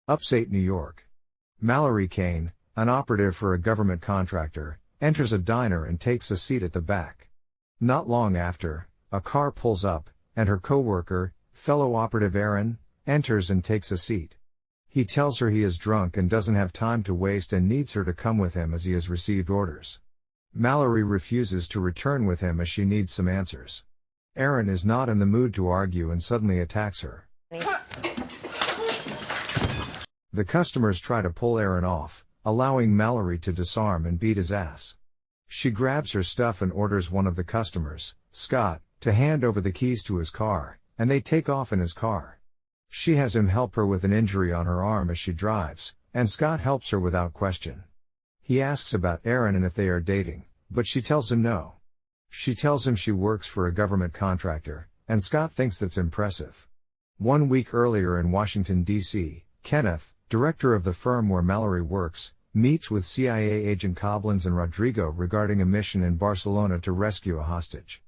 Upstate New York. Mallory Kane, an operative for a government contractor, enters a diner and takes a seat at the back. Not long after, a car pulls up, and her co-worker, fellow operative Aaron, enters and takes a seat. He tells her he is drunk and doesn't have time to waste and needs her to come with him as he has received orders. Mallory refuses to return with him as she needs some answers. Aaron is not in the mood to argue and suddenly attacks her. The customers try to pull Aaron off, allowing Mallory to disarm and beat his ass. She grabs her stuff and orders one of the customers, Scott, to hand over the keys to his car, and they take off in his car. She has him help her with an injury on her arm as she drives, and Scott helps her without question. He asks about Aaron and if they are dating, but she tells him no. She tells him she works for a government contractor, and Scott thinks that's impressive. 1 week earlier in Washington, D.C., Kenneth, director of the firm where Mallory works, meets with CIA agent Coblins and Rodrigo regarding a mission in Barcelona to rescue a hostage.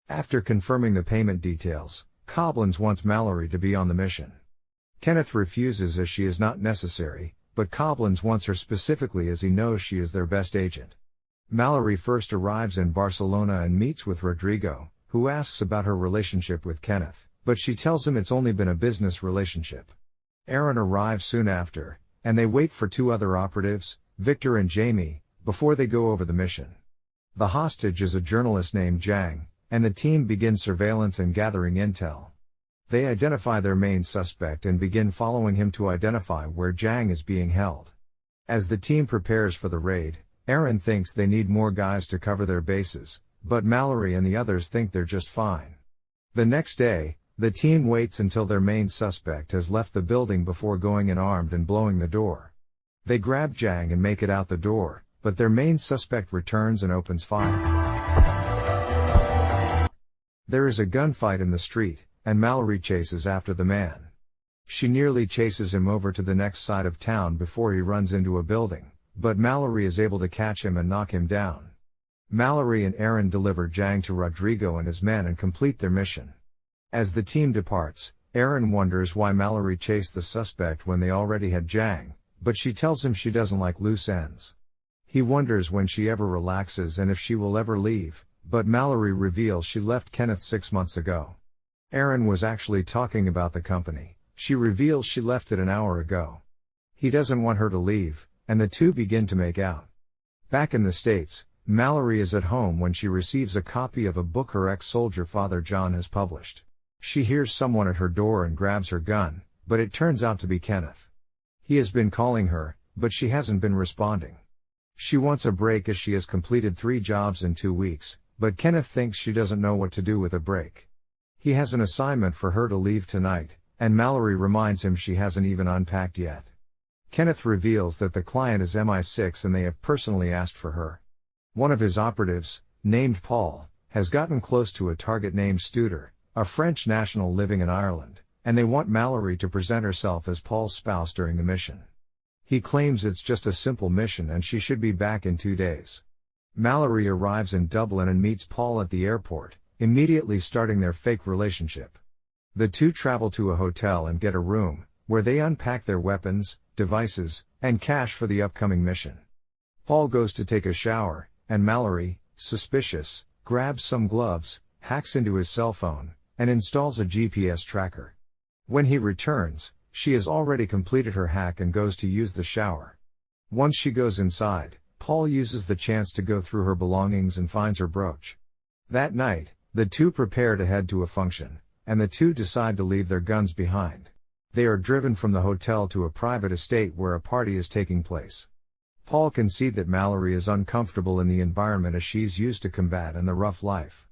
After confirming the payment details, Coblins wants Mallory to be on the mission. Kenneth refuses as she is not necessary, but Coblins wants her specifically as he knows she is their best agent. Mallory first arrives in Barcelona and meets with Rodrigo, who asks about her relationship with Kenneth, but she tells him it's only been a business relationship. Aaron arrives soon after, and they wait for 2 other operatives, Victor and Jamie, before they go over the mission. The hostage is a journalist named Jang, and the team begins surveillance and gathering intel. They identify their main suspect and begin following him to identify where Jang is being held. As the team prepares for the raid, Aaron thinks they need more guys to cover their bases, but Mallory and the others think they're just fine. The next day, the team waits until their main suspect has left the building before going in armed and blowing the door. They grab Jang and make it out the door, but their main suspect returns and opens fire. There is a gunfight in the street, and Mallory chases after the man. She nearly chases him over to the next side of town before he runs into a building, but Mallory is able to catch him and knock him down. Mallory and Aaron deliver Jang to Rodrigo and his men and complete their mission. As the team departs, Aaron wonders why Mallory chased the suspect when they already had Jang, but she tells him she doesn't like loose ends. He wonders when she ever relaxes and if she will ever leave, but Mallory reveals she left Kenneth 6 months ago. Aaron was actually talking about the company. She reveals she left it an hour ago. He doesn't want her to leave, and the two begin to make out. Back in the States, Mallory is at home when she receives a copy of a book her ex-soldier father John has published. She hears someone at her door and grabs her gun, but it turns out to be Kenneth. He has been calling her, but she hasn't been responding. She wants a break as she has completed 3 jobs in 2 weeks, but Kenneth thinks she doesn't know what to do with a break. He has an assignment for her to leave tonight, and Mallory reminds him she hasn't even unpacked yet. Kenneth reveals that the client is MI6 and they have personally asked for her. One of his operatives, named Paul, has gotten close to a target named Studer, a French national living in Ireland, and they want Mallory to present herself as Paul's spouse during the mission. He claims it's just a simple mission and she should be back in 2 days. Mallory arrives in Dublin and meets Paul at the airport, immediately starting their fake relationship. The two travel to a hotel and get a room, where they unpack their weapons, devices, and cash for the upcoming mission. Paul goes to take a shower, and Mallory, suspicious, grabs some gloves, hacks into his cell phone, and installs a GPS tracker. When he returns, she has already completed her hack and goes to use the shower. Once she goes inside, Paul uses the chance to go through her belongings and finds her brooch. That night, the two prepare to head to a function, and the two decide to leave their guns behind. They are driven from the hotel to a private estate where a party is taking place. Paul can see that Mallory is uncomfortable in the environment as she's used to combat and the rough life.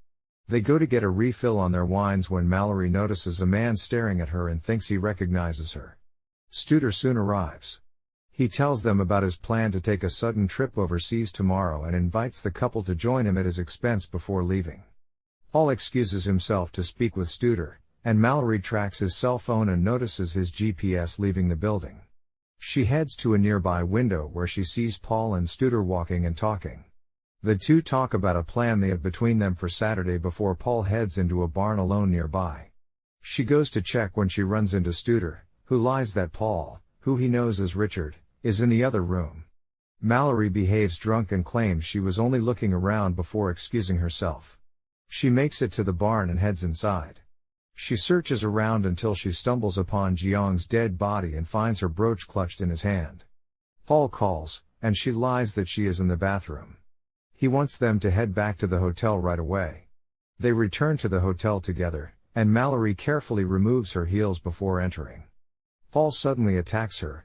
They go to get a refill on their wines when Mallory notices a man staring at her and thinks he recognizes her. Studer soon arrives. He tells them about his plan to take a sudden trip overseas tomorrow and invites the couple to join him at his expense before leaving. Paul excuses himself to speak with Studer, and Mallory tracks his cell phone and notices his GPS leaving the building. She heads to a nearby window where she sees Paul and Studer walking and talking. The two talk about a plan they have between them for Saturday before Paul heads into a barn alone nearby. She goes to check when she runs into Studer, who lies that Paul, who he knows as Richard, is in the other room. Mallory behaves drunk and claims she was only looking around before excusing herself. She makes it to the barn and heads inside. She searches around until she stumbles upon Jiang's dead body and finds her brooch clutched in his hand. Paul calls, and she lies that she is in the bathroom. He wants them to head back to the hotel right away. They return to the hotel together, and Mallory carefully removes her heels before entering. Paul suddenly attacks her.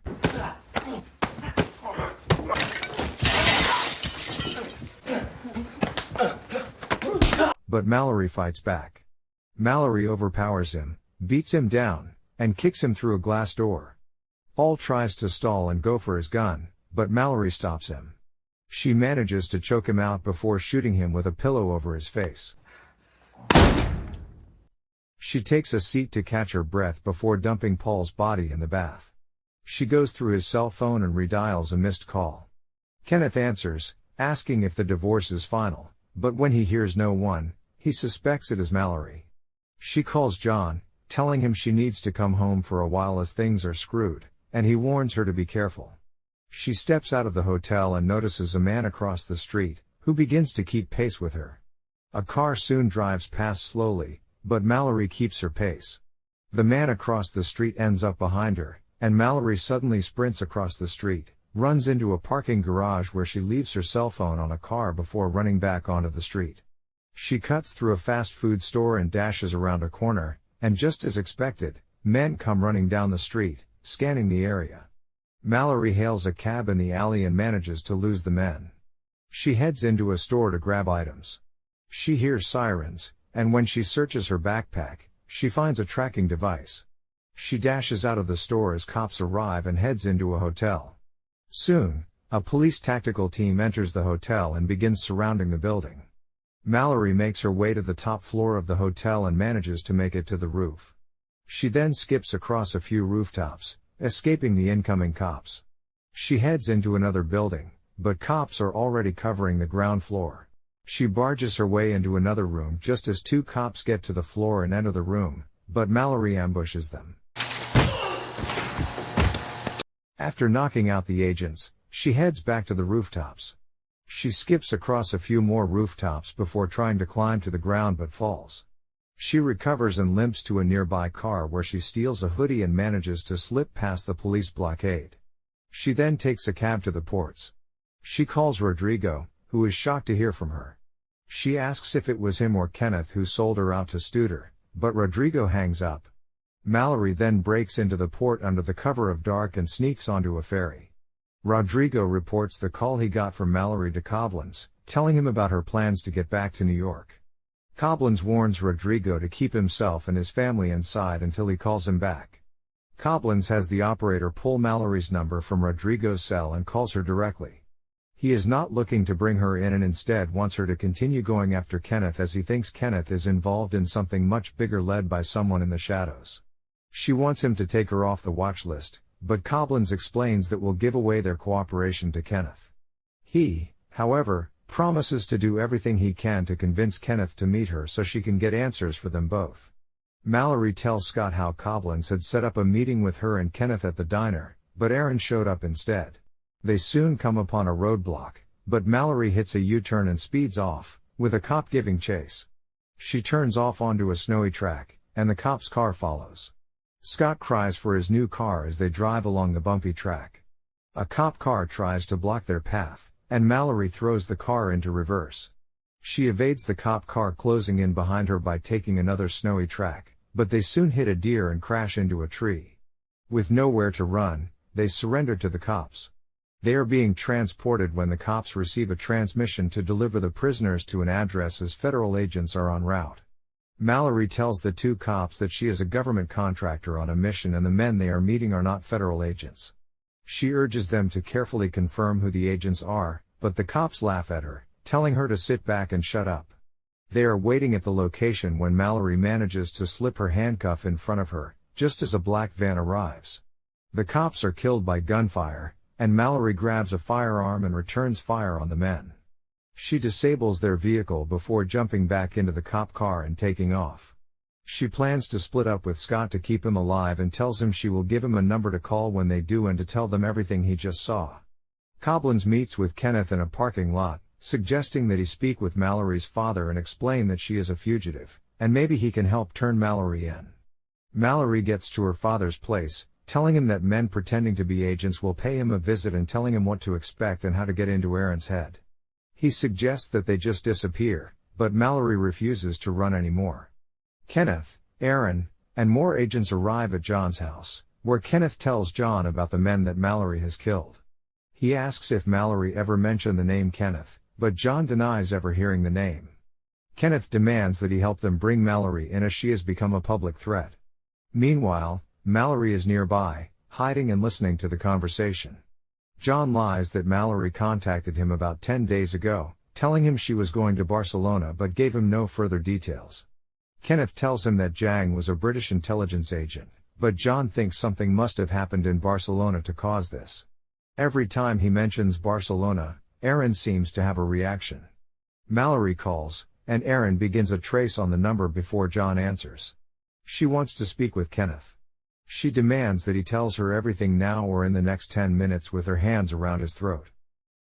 But Mallory fights back. Mallory overpowers him, beats him down, and kicks him through a glass door. Paul tries to stall and go for his gun, but Mallory stops him. She manages to choke him out before shooting him with a pillow over his face. She takes a seat to catch her breath before dumping Paul's body in the bath. She goes through his cell phone and redials a missed call. Kenneth answers, asking if the divorce is final, but when he hears no one, he suspects it is Mallory. She calls John, telling him she needs to come home for a while as things are screwed, and he warns her to be careful. She steps out of the hotel and notices a man across the street, who begins to keep pace with her. A car soon drives past slowly, but Mallory keeps her pace. The man across the street ends up behind her, and Mallory suddenly sprints across the street, runs into a parking garage where she leaves her cell phone on a car before running back onto the street. She cuts through a fast food store and dashes around a corner, and just as expected, men come running down the street, scanning the area. Mallory hails a cab in the alley and manages to lose the men. She heads into a store to grab items. She hears sirens, and when she searches her backpack, she finds a tracking device. She dashes out of the store as cops arrive and heads into a hotel. Soon, a police tactical team enters the hotel and begins surrounding the building. Mallory makes her way to the top floor of the hotel and manages to make it to the roof. She then skips across a few rooftops, escaping the incoming cops. She heads into another building, but cops are already covering the ground floor. She barges her way into another room just as two cops get to the floor and enter the room, but Mallory ambushes them. After knocking out the agents, she heads back to the rooftops. She skips across a few more rooftops before trying to climb to the ground but falls. She recovers and limps to a nearby car where she steals a hoodie and manages to slip past the police blockade. She then takes a cab to the ports. She calls Rodrigo, who is shocked to hear from her. She asks if it was him or Kenneth who sold her out to Studer, but Rodrigo hangs up. Mallory then breaks into the port under the cover of dark and sneaks onto a ferry. Rodrigo reports the call he got from Mallory to Koblenz, telling him about her plans to get back to New York. Koblenz warns Rodrigo to keep himself and his family inside until he calls him back. Koblenz has the operator pull Mallory's number from Rodrigo's cell and calls her directly. He is not looking to bring her in and instead wants her to continue going after Kenneth as he thinks Kenneth is involved in something much bigger led by someone in the shadows. She wants him to take her off the watch list, but Koblenz explains that will give away their cooperation to Kenneth. He, however, promises to do everything he can to convince Kenneth to meet her so she can get answers for them both. Mallory tells Scott how Koblenz had set up a meeting with her and Kenneth at the diner, but Aaron showed up instead. They soon come upon a roadblock, but Mallory hits a U-turn and speeds off, with a cop giving chase. She turns off onto a snowy track, and the cop's car follows. Scott cries for his new car as they drive along the bumpy track. A cop car tries to block their path, and Mallory throws the car into reverse. She evades the cop car closing in behind her by taking another snowy track, but they soon hit a deer and crash into a tree. With nowhere to run, they surrender to the cops. They are being transported when the cops receive a transmission to deliver the prisoners to an address as federal agents are en route. Mallory tells the two cops that she is a government contractor on a mission and the men they are meeting are not federal agents. She urges them to carefully confirm who the agents are, but the cops laugh at her, telling her to sit back and shut up. They are waiting at the location when Mallory manages to slip her handcuff in front of her, just as a black van arrives. The cops are killed by gunfire, and Mallory grabs a firearm and returns fire on the men. She disables their vehicle before jumping back into the cop car and taking off. She plans to split up with Scott to keep him alive and tells him she will give him a number to call when they do and to tell them everything he just saw. Coblins meets with Kenneth in a parking lot, suggesting that he speak with Mallory's father and explain that she is a fugitive, and maybe he can help turn Mallory in. Mallory gets to her father's place, telling him that men pretending to be agents will pay him a visit and telling him what to expect and how to get into Aaron's head. He suggests that they just disappear, but Mallory refuses to run anymore. Kenneth, Aaron, and more agents arrive at John's house, where Kenneth tells John about the men that Mallory has killed. He asks if Mallory ever mentioned the name Kenneth, but John denies ever hearing the name. Kenneth demands that he help them bring Mallory in as she has become a public threat. Meanwhile, Mallory is nearby, hiding and listening to the conversation. John lies that Mallory contacted him about 10 days ago, telling him she was going to Barcelona but gave him no further details. Kenneth tells him that Jang was a British intelligence agent, but John thinks something must have happened in Barcelona to cause this. Every time he mentions Barcelona, Aaron seems to have a reaction. Mallory calls, and Aaron begins a trace on the number before John answers. She wants to speak with Kenneth. She demands that he tells her everything now or in the next 10 minutes with her hands around his throat.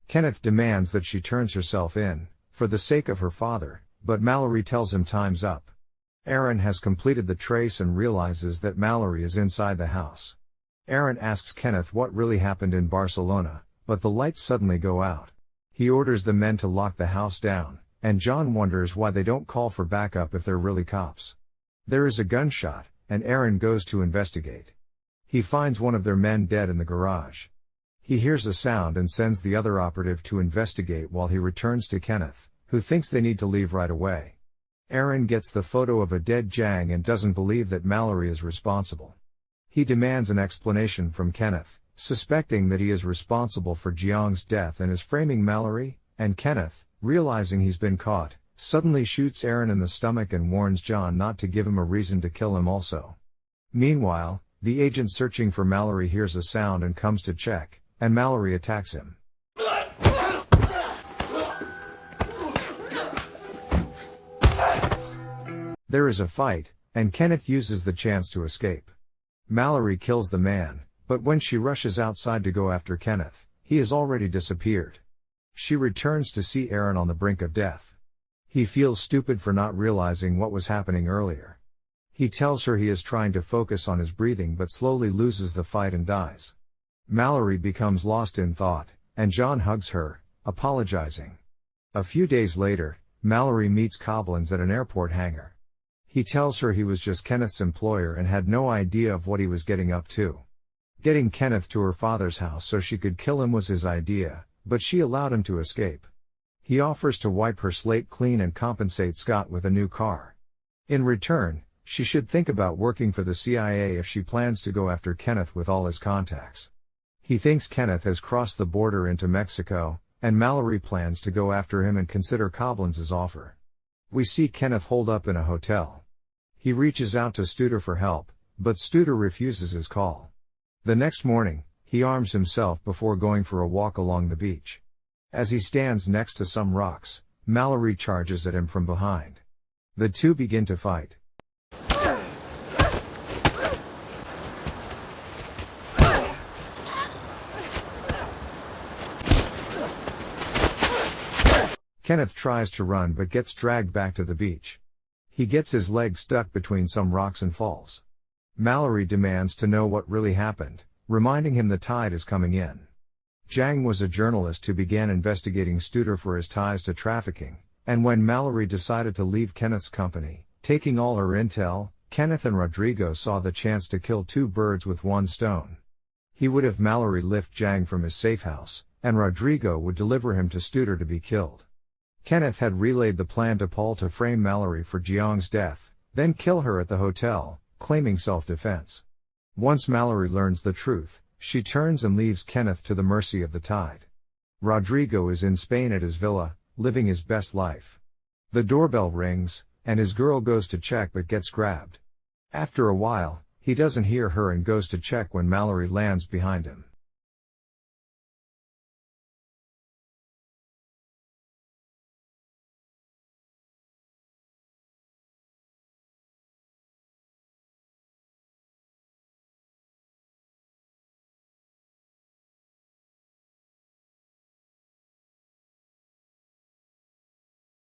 Kenneth demands that she turns herself in, for the sake of her father, but Mallory tells him time's up. Aaron has completed the trace and realizes that Mallory is inside the house. Aaron asks Kenneth what really happened in Barcelona, but the lights suddenly go out. He orders the men to lock the house down, and John wonders why they don't call for backup if they're really cops. There is a gunshot, and Aaron goes to investigate. He finds one of their men dead in the garage. He hears a sound and sends the other operative to investigate while he returns to Kenneth, who thinks they need to leave right away. Aaron gets the photo of a dead Jang and doesn't believe that Mallory is responsible. He demands an explanation from Kenneth, suspecting that he is responsible for Jiang's death and is framing Mallory, and Kenneth, realizing he's been caught, suddenly shoots Aaron in the stomach and warns John not to give him a reason to kill him also. Meanwhile, the agent searching for Mallory hears a sound and comes to check, and Mallory attacks him. There is a fight, and Kenneth uses the chance to escape. Mallory kills the man, but when she rushes outside to go after Kenneth, he has already disappeared. She returns to see Aaron on the brink of death. He feels stupid for not realizing what was happening earlier. He tells her he is trying to focus on his breathing but slowly loses the fight and dies. Mallory becomes lost in thought, and John hugs her, apologizing. A few days later, Mallory meets Coblins at an airport hangar. He tells her he was just Kenneth's employer and had no idea of what he was getting up to. Getting Kenneth to her father's house so she could kill him was his idea, but she allowed him to escape. He offers to wipe her slate clean and compensate Scott with a new car. In return, she should think about working for the CIA if she plans to go after Kenneth with all his contacts. He thinks Kenneth has crossed the border into Mexico, and Mallory plans to go after him and consider Coblins's offer. We see Kenneth holed up in a hotel. He reaches out to Studer for help, but Studer refuses his call. The next morning, he arms himself before going for a walk along the beach. As he stands next to some rocks, Mallory charges at him from behind. The two begin to fight. Kenneth tries to run but gets dragged back to the beach. He gets his leg stuck between some rocks and falls. Mallory demands to know what really happened, reminding him the tide is coming in. Jang was a journalist who began investigating Studer for his ties to trafficking, and when Mallory decided to leave Kenneth's company, taking all her intel, Kenneth and Rodrigo saw the chance to kill two birds with one stone. He would have Mallory lift Jang from his safe house, and Rodrigo would deliver him to Studer to be killed. Kenneth had relayed the plan to Paul to frame Mallory for Jiang's death, then kill her at the hotel, claiming self-defense. Once Mallory learns the truth, she turns and leaves Kenneth to the mercy of the tide. Rodrigo is in Spain at his villa, living his best life. The doorbell rings, and his girl goes to check but gets grabbed. After a while, he doesn't hear her and goes to check when Mallory lands behind him.